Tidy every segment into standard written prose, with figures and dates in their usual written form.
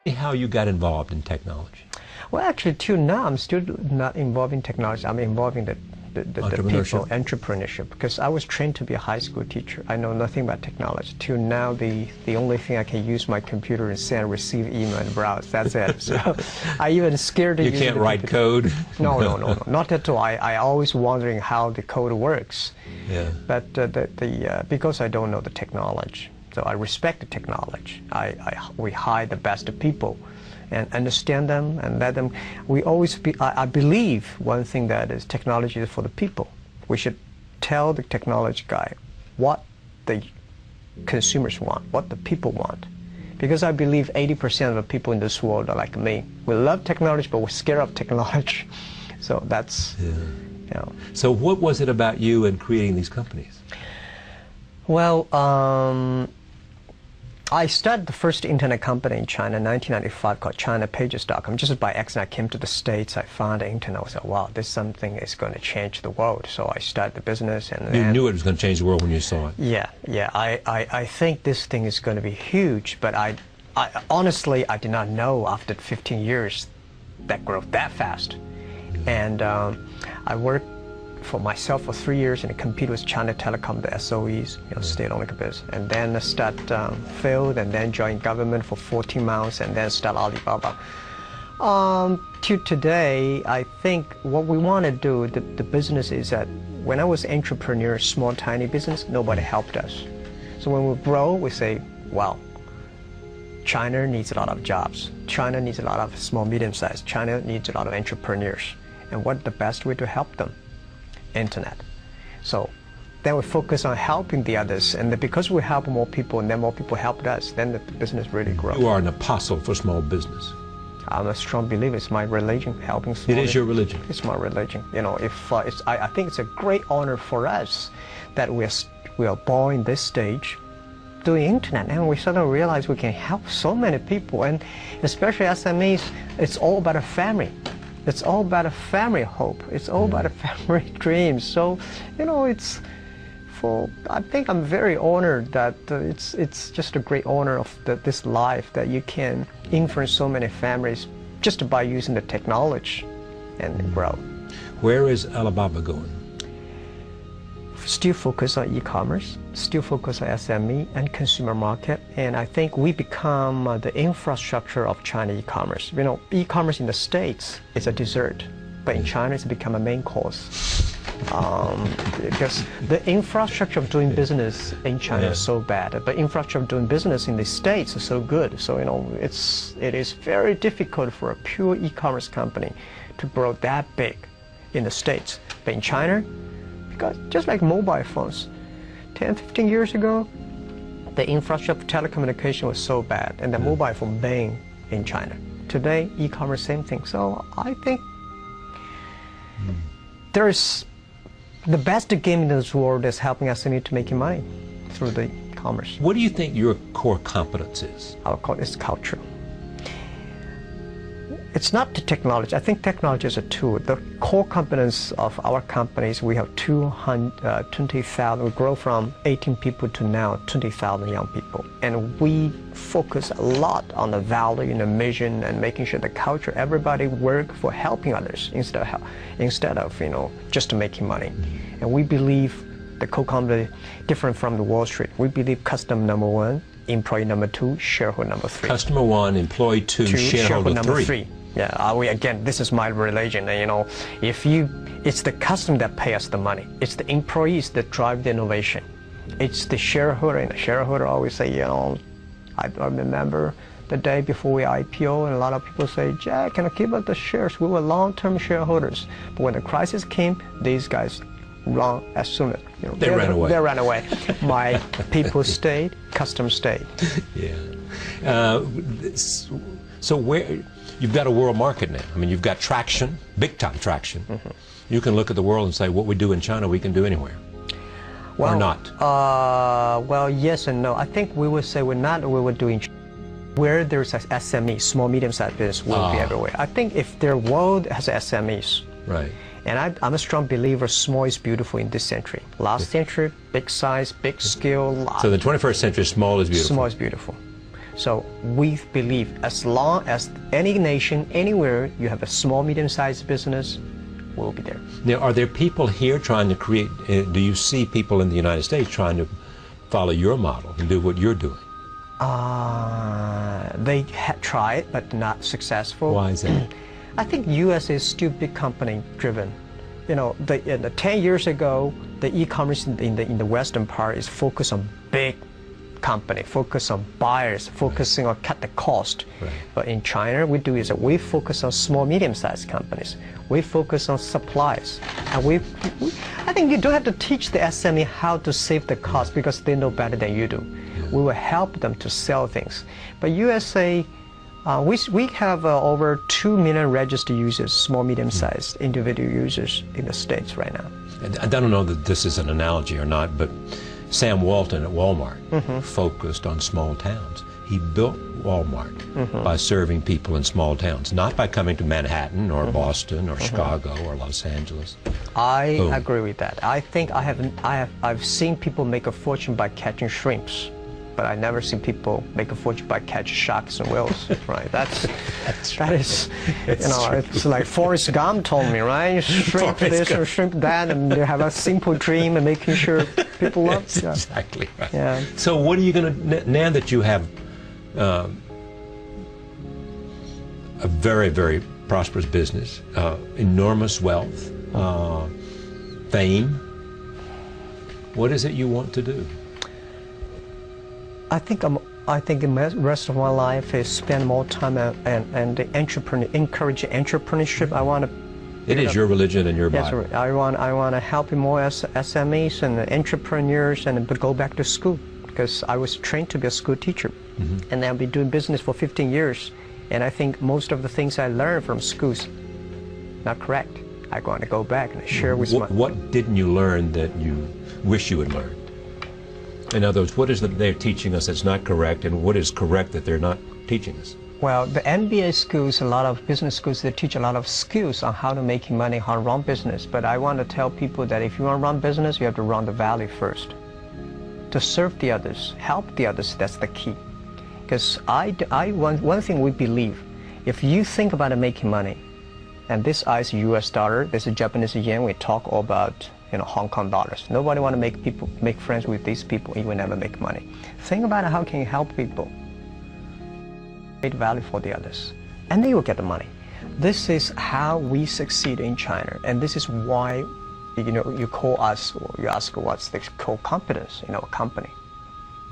How you got involved in technology? Well, actually, till now, I'm still not involved in technology. I'm involved in the people, entrepreneurship, because I was trained to be a high school teacher. I know nothing about technology. Till now, the only thing I can use my computer and send, receive email, and browse. That's it. So I even scared to use You can't write code? No, not at all. I always wondering how the code works. Yeah. But because I don't know the technology, so I respect the technology. We hire the best people and understand them and let them. We always be. I believe one thing that is technology is for the people. We should tell the technology guy what the consumers want, what the people want. Because I believe 80% of the people in this world are like me. We love technology, but we're scared of technology. So that's, you know. So what was it about you in creating these companies? Well, I started the first internet company in China in 1995 called ChinaPages.com. Just by accident, I came to the States, I found the internet, I said, wow, this something is going to change the world. So I started the business. And you knew it was going to change the world when you saw it? Yeah. I think this thing is going to be huge, but I honestly, I did not know after 15 years that growth that fast. And I worked for myself for 3 years and competed with China Telecom, the SOEs, state-owned business, and then failed, and then joined government for 14 months, and then start Alibaba. To today, I think what we want to do, the business is that when I was entrepreneur, small, tiny business, nobody helped us. So when we grow, we say, wow, China needs a lot of jobs. China needs a lot of small, medium-sized. China needs a lot of entrepreneurs. And what's the best way to help them? Internet. So then we focus on helping the others, and because we help more people and then more people helped us, then the business really grows. You are an apostle for small business. I'm a strong believer. It's my religion, helping small. It is your religion. It's my religion. I think it's a great honor for us that we are born in this stage doing internet, and we suddenly realize we can help so many people, and especially SMEs. It's all about a family. It's all about a family hope. It's all about a family dream. So, I think I'm very honored that it's just a great honor of this life that you can influence so many families just by using the technology and grow. Where is Alibaba going? Still focus on e-commerce, still focus on SME and consumer market, and I think we become the infrastructure of China e-commerce. E-commerce in the States is a dessert, but in China it's become a main course. Because the infrastructure of doing business in China is so bad, but infrastructure of doing business in the States is so good. So it is very difficult for a pure e-commerce company to grow that big in the States, but in China. Just like mobile phones, 10, 15 years ago, the infrastructure of telecommunication was so bad, and the mobile phone banned in China. Today, e-commerce, same thing. So I think there's the best game in this world is helping SME to make money through the commerce. What do you think your core competence is? Our core is culture. It's not the technology. I think technology is a tool. The core competence of our companies, we have 20,000. We grow from 18 people to now 20,000 young people. And we focus a lot on the value and the mission and making sure the culture, everybody work for helping others instead of just making money. And we believe the co-company different from the Wall Street. We believe customer number one, employee number two, shareholder number three. Customer one, employee two, shareholder number three. Yeah, again, this is my religion. It's the customer that pay us the money. It's the employees that drive the innovation. It's the shareholder, and the shareholder always say, I remember the day before we IPO, and a lot of people say, Jack, can I keep up the shares? We were long-term shareholders. But when the crisis came, these guys run as soon as they ran away. They ran away. My people stayed, customers stayed. Yeah. So where you've got a world market now. I mean, you've got traction, big time traction. You can look at the world and say, what we do in China, we can do anywhere. Or not. Well, yes and no. I think we would say we were doing where there's a SME, small, medium-sized business, will be everywhere. I think if their world has SMEs, right. And I'm a strong believer small is beautiful in this century. Last century, big size, big scale. So the 21st century, small is beautiful. Small is beautiful. So we believe as long as any nation, anywhere, you have a small, medium-sized business, we'll be there. Now, are there people here trying to create, do you see people in the United States trying to follow your model and do what you're doing? They tried, but not successful. Why is that? I think U.S. is still big company driven. You know, 10 years ago, the e-commerce in the Western part is focused on big company, focus on buyers, focusing on cut the cost. Right. But in China, we do is that we focus on small, medium-sized companies. We focus on supplies, and I think you don't have to teach the SME how to save the cost because they know better than you do. We will help them to sell things. But USA, we have over 2 million registered users, small, medium-sized individual users in the States right now. I don't know that this is an analogy or not, but Sam Walton at Walmart focused on small towns. He built Walmart by serving people in small towns, not by coming to Manhattan or Boston or Chicago or Los Angeles. I agree with that. I think I've seen people make a fortune by catching shrimps, but I never seen people make a fortune by catching sharks and whales. Right? That is, it's like Forrest Gump told me, right? Shrimp this or shrimp that, and they have a simple dream and making sure people love. Yeah. Exactly right. Yeah. So what are you going to, now that you have a very, very prosperous business, enormous wealth, fame, what is it you want to do? I think the rest of my life is spend more time and the encourage entrepreneurship. I want to. It is your religion and your Yes, Bible. I want to help more SMEs and entrepreneurs and go back to school because I was trained to be a school teacher, and I've been doing business for 15 years, and I think most of the things I learned from schools not correct. I want to go back and share with my. What didn't you learn that you wish you had learned? In other words, what is that they're teaching us that's not correct, and what is correct that they're not teaching us? Well, the MBA schools, a lot of business schools, they teach a lot of skills on how to make money, how to run business. But I want to tell people that if you want to run business, you have to run the value first. To serve the others, help the others, that's the key. Because one thing we believe, if you think about making money, and this is US dollar, this is Japanese yen, we talk all about Hong Kong dollars. Nobody want to make friends with these people. You will never make money. Think about how can you help people. Create value for the others, and then you will get the money. This is how we succeed in China, and this is why you call us or you ask what's the core competence in our company.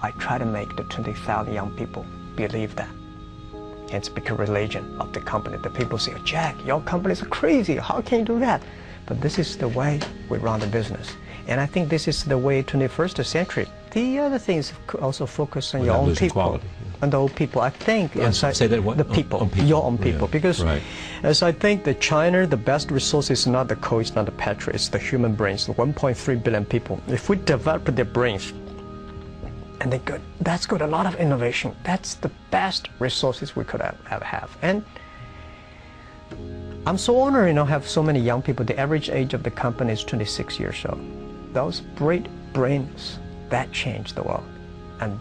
I try to make the 20,000 young people believe that. It's become religion of the company. The people say, Jack, your companies are crazy. How can you do that? But this is the way we run the business. And I think this is the way 21st century. The other thing is also focus on your own people. Quality. On the old people. I think say that what? The people, on people. Your own people. Yeah. Because right. as I think that China, the best resource is not the coal, it's not the petrol, it's the human brains, the 1.3 billion people. If we develop their brains, and that's got a lot of innovation. That's the best resources we could have. And I'm so honored, have so many young people. The average age of the company is 26 years old. Those great brains, that change the world. And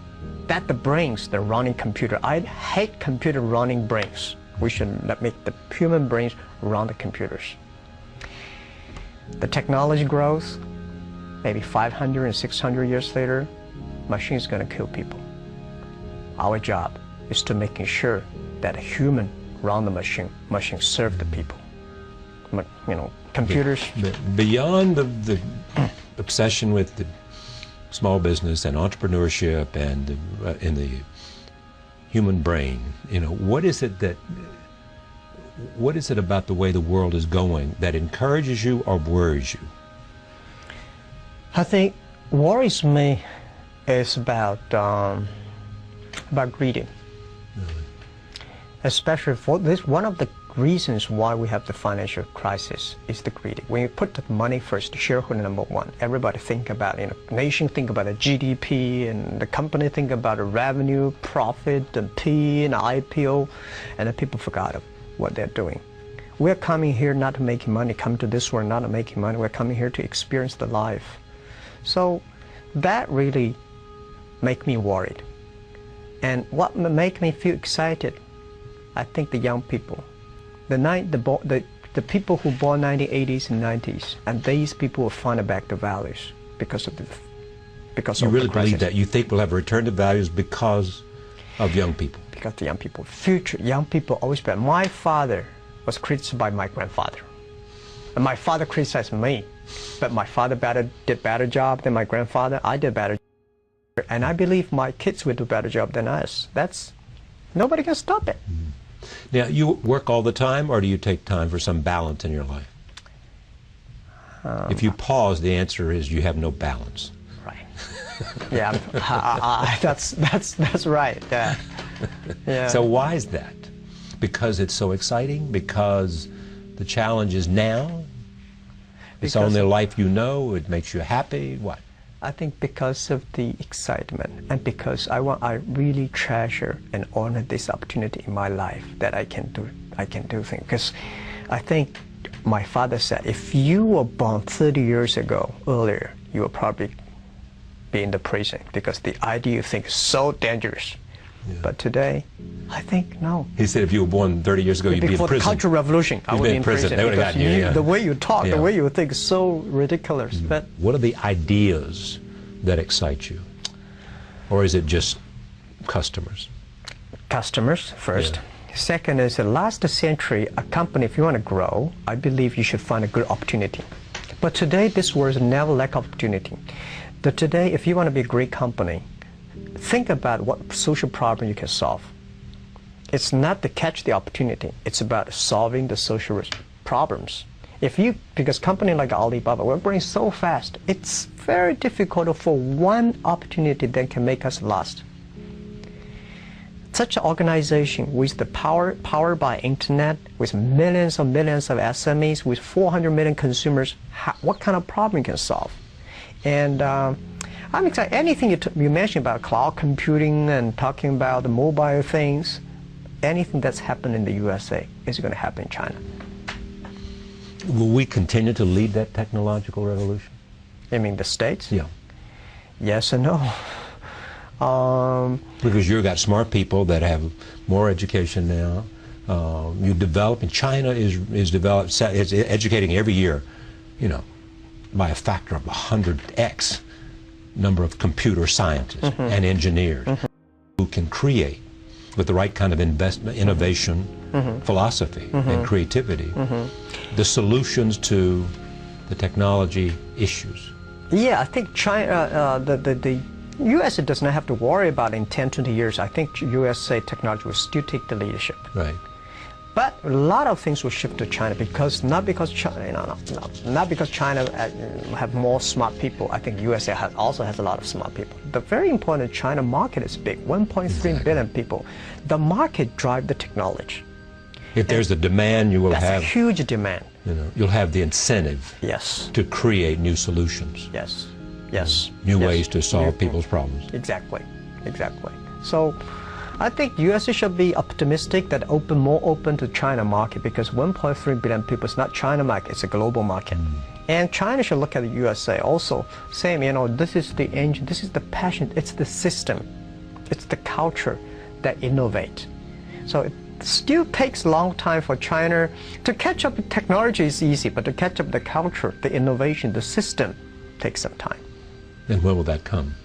that the brains, the running computer. I hate computer running brains. We should make the human brains run the computers. The technology grows, maybe 500 and 600 years later, machine's going to kill people. Our job is to making sure that a human run the machine serve the people. Computers. Beyond the obsession with the small business and entrepreneurship and in the human brain, what is it about the way the world is going that encourages you or worries you? I think worries me is about greed. Especially for this, one of the reasons why we have the financial crisis is the greed. When you put the money first, shareholder number one, everybody think about, nation think about the GDP, and the company think about the revenue, profit, and P, and IPO, and the people forgot what they're doing. We're coming here not to make money, come to this world not to make money, we're coming here to experience the life. So that really make me worried. And what make me feel excited, I think the young people, the people who born 1980s and 90s, and these people will find back the values because of the You really believe that? You think we'll have a return to values because of young people? Because the young people, future young people always better. My father was criticized by my grandfather. And my father criticized me, but my father did better job than my grandfather. I did better, and I believe my kids will do better job than us. Nobody can stop it. Now, you work all the time, or do you take time for some balance in your life? If you pause, the answer is you have no balance. Right. Yeah, that's right. Yeah. Yeah. So why is that? Because it's so exciting? Because the challenge is now? It's only a life you know, it makes you happy? What? I think because of the excitement, and because I really treasure and honor this opportunity in my life that I can do things. Because I think my father said, if you were born 30 years ago, earlier, you would probably be in the prison because the idea you think is so dangerous. Yeah. But today, I think no. He said if you were born 30 years ago, you'd be in prison. Before the Cultural Revolution, I would be in prison. They would have gotten you, yeah. The way you talk, the way you think is so ridiculous. But what are the ideas that excite you? Or is it just customers? Customers, first. Yeah. Second is the last century, a company, if you want to grow, I believe you should find a good opportunity. But today, this world never lack opportunity. But today, if you want to be a great company, think about what social problem you can solve. It's not to catch the opportunity. It's about solving the social problems. Because company like Alibaba, we're growing so fast, it's very difficult for one opportunity that can make us last. Such an organization with the power by internet, with millions of SMEs, with 400 million consumers, what kind of problem you can solve? And I'm excited. Anything you mentioned about cloud computing and talking about the mobile things, anything that's happened in the USA is going to happen in China. Will we continue to lead that technological revolution? You mean the States? Yeah. Yes and no. Because you've got smart people that have more education now. You develop, and China is educating every year, by a factor of 100x number of computer scientists and engineers who can create with the right kind of investment, innovation, philosophy, and creativity, the solutions to the technology issues. Yeah, I think China, the USA does not have to worry about in 10, 20 years. I think USA technology will still take the leadership. Right. But a lot of things will shift to China not because China have more smart people. I think USA also has a lot of smart people. The very important China market is big, 1.3 billion people. The market drives the technology. If there's a demand, you will have a huge demand. You'll have the incentive. Yes. To create new solutions. Yes. Yes. New ways to solve people's problems. Exactly. Exactly. So I think USA should be optimistic that more open to China market, because 1.3 billion people is not China market, it's a global market. And China should look at the USA also, saying, this is the engine, this is the passion, it's the system, it's the culture that innovate. So it still takes a long time for China to catch up with technology is easy, but to catch up the culture, the innovation, the system takes some time. And when will that come?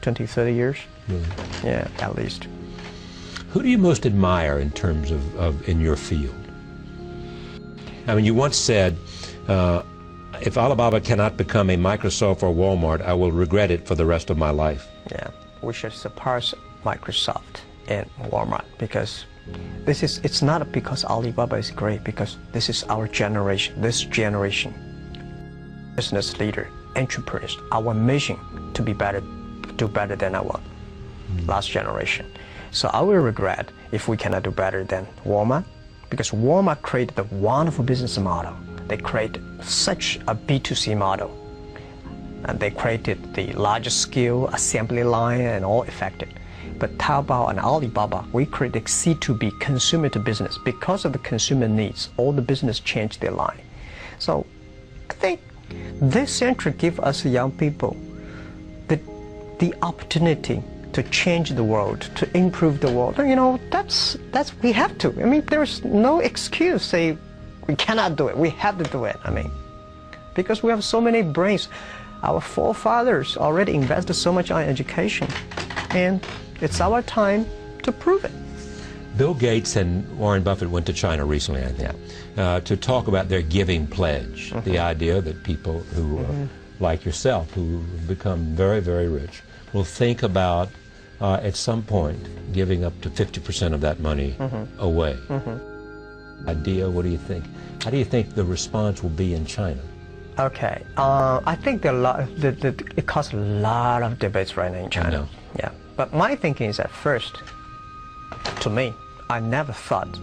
20, 30 years? Really? Yeah, at least. Who do you most admire in terms of in your field? I mean, you once said, if Alibaba cannot become a Microsoft or Walmart, I will regret it for the rest of my life. Yeah, we should surpass Microsoft and Walmart, because it's not because Alibaba is great, because this is our generation, business leader, entrepreneurs, our mission to be better, do better than our last generation. So I will regret if we cannot do better than Walmart, because Walmart created a wonderful business model. They created such a B2C model, and they created the largest scale assembly line and all effective. But Taobao and Alibaba, we created C2B, consumer to business. Because of the consumer needs, all the business changed their line. So I think this century gives us young people the opportunity to change the world, to improve the world. You know, that's we have to. I mean, there's no excuse say we cannot do it. We have to do it. I mean, because we have so many brains. Our forefathers already invested so much on education, and it's our time to prove it. Bill Gates and Warren Buffett went to China recently, I think, to talk about their giving pledge, the idea that people who, like yourself, who become very, very rich, will think about, at some point, giving up to 50% of that money away. Idea, what do you think? How do you think the response will be in China? Okay, I think it causes a lot of debates right now in China. I know. Yeah, but my thinking is at first, to me, I never thought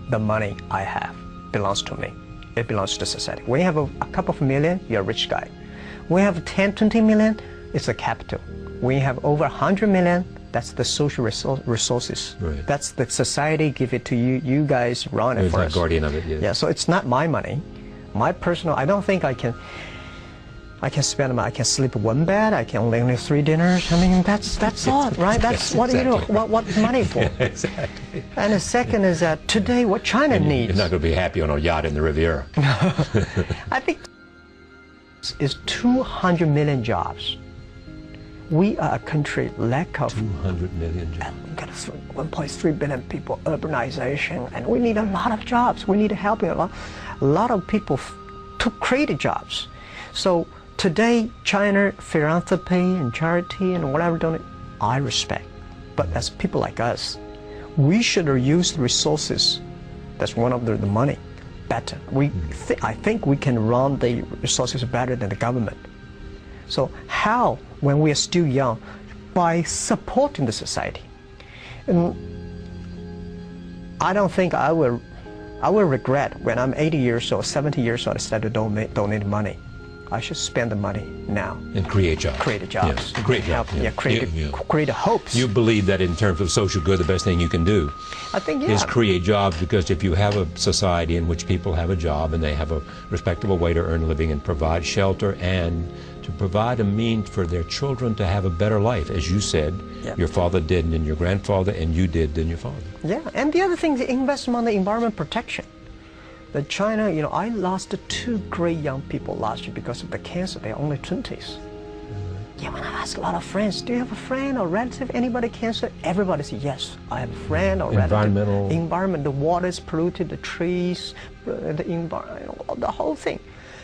the money I have belongs to me. It belongs to society. When you have a couple of million, you're a rich guy. When you have 10, 20 million, it's a capital. When you have over 100 million, that's the social resources. Right. That's the society give it to you. You guys run it for us. You're the guardian of it, yes. Yeah, so it's not my money. My personal, I don't think I can spend, I can sleep one bed, I can only 3 dinners. I mean, that's all, right? That's what you know, what money for. Exactly. And the second is that today what China needs. You're not going to be happy on a yacht in the Riviera. I think is 200 million jobs. We are a country lack of 200 million jobs. We've got 1.3 billion people, urbanization, and we need a lot of jobs. We need helping a lot of people to create jobs. So today, China, philanthropy and charity and whatever done, I respect. But as people like us, we should use the resources. That's one of the money better. I think we can run the resources better than the government. So how, when we are still young, by supporting the society? And I don't think I will regret when I'm 80 years old, 70 years old, I start to donate money. I should spend the money now. And create jobs. Create jobs. Yes. Create jobs. Yeah, create hopes. You believe that in terms of social good, the best thing you can do is create jobs, because if you have a society in which people have a job and they have a respectable way to earn a living and provide shelter and to provide a means for their children to have a better life, as you said, your father did and your grandfather, and you did than your father. Yeah, and the other thing is investment on the environment protection. That China, you know, I lost 2 great young people last year because of the cancer. They're only 20s. Yeah, when I ask a lot of friends, do you have a friend or relative, anybody cancer? Everybody says, yes, I have a friend or relative. Environment, the water is polluted, the trees, the environment, the whole thing.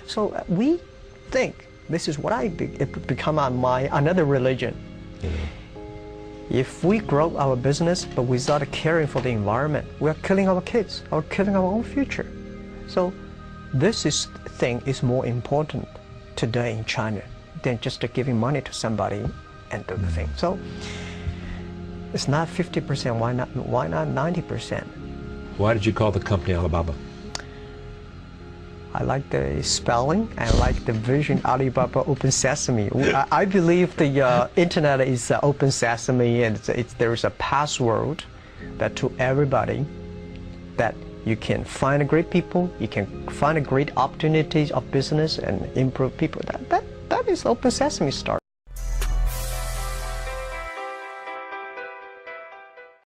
So we think, this is what it become another religion. If we grow our business but without caring for the environment, we are killing our kids or killing our own future. So this thing is more important today in China than just giving money to somebody and do the thing. So it's not 50%, why not 90%? Why did you call the company Alibaba? I like the spelling, I like the vision, Alibaba Open Sesame. I believe the internet is open sesame, and there is a password that to everybody that you can find great people, you can find great opportunities of business and improve people. That is open sesame start.